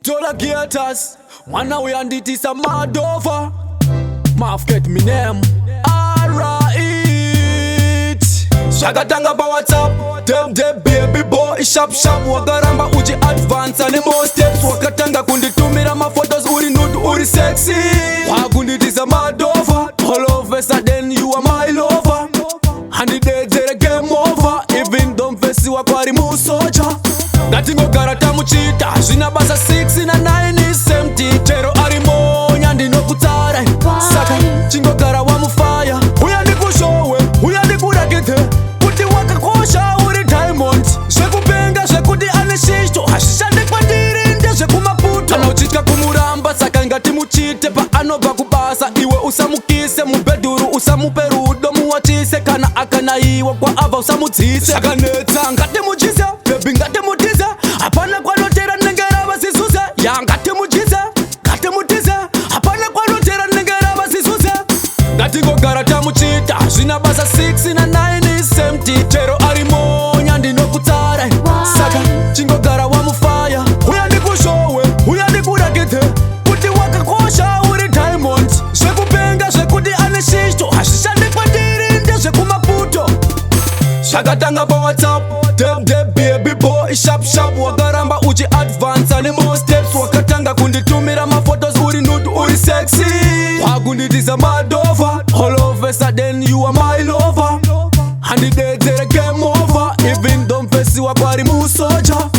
Delegators, mwana we anditisa madova Maf get me name Alright Shagatanga pa WhatsApp Dem baby boy sharp Wagaramba uji advance and more steps Wakatanga kunditumira ma photos uri nude uri sexy Wagunditisa madova All of a sudden you are my lover And the day the game over Even don't face wakwari musoja Gatingo garata muchita Zina basa 6 na 9 is empty Chero arimonya ndino kutara Saka chingo gara wa mufaya Uya nikushowe, uya nikurakete Kuti waka kosha uri diamond Zvekupenga, zvekuti aneshishto Hashisha ndekwadiri ndezve kumaputo Kana uchitka kumuramba Saka ngati muchite pa anobva kubasa Iwe usamukise mubeduru usamupe rudo Muwachise kana akanaiwa kwa ava usamudzise Saka netsa ngati muchise Baby ngati mutize Hapana kwanotera nengera vasisuze Ya ngati muchise Ngati mutize Hapana kwanotera nengera vasisuze Ngati ngogara tamuchita Zvina basa 6 na 9 is empty Chero arimonya ndinokutsara Saka chingogara wa mufaya Uya ndikushowe Uya ndikurakete Kuti wakakosha uri diamond Zvekupenga zvekuti aneshishto Hazvishande kwandiri ndezvekumaputo Shagatanga pa WhatsApp Dem baby boy sharp Wagaramba uji advance and more steps Wakatanga kunditumira ma photos uri nude uri sexy Wagunditisa madova All of a sudden you are my lover And the day the game over Even don't face wakwari musoja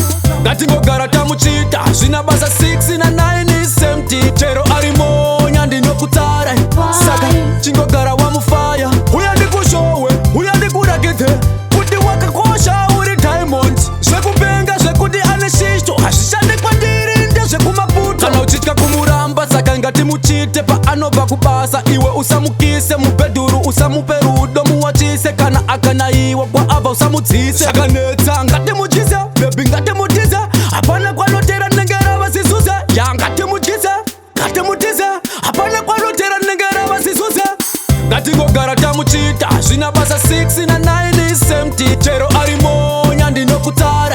Gatingo gara tamuchita Zvina basa 6 na 9 is empty Chero arimonya ndinokutsara Saka chingogara wa mufaya Uya ndikushowe Uya ndikurakete Kuti wakakosha uri diamond Zvekupenga zvekuti aneshishto Hazvishande kwandiri ndezvekumaputo Kana uchitya kumuramba Saka ngati muchite pa anobva kubasa Iwe usamukise mubeduru usamupe rudo Muwachise kana akanaiwa kwa ava usamudzise Saka netsa ngati muchise Baby ngati mutize Hapana kwanotera nengera vasisuze Ya ngati muchise Ngati mutize Hapana kwanotera nengera vasisuze Ngati ngogara tamuchita Zvina basa 6 na 9 is empty Chero arimonya ndinokutsara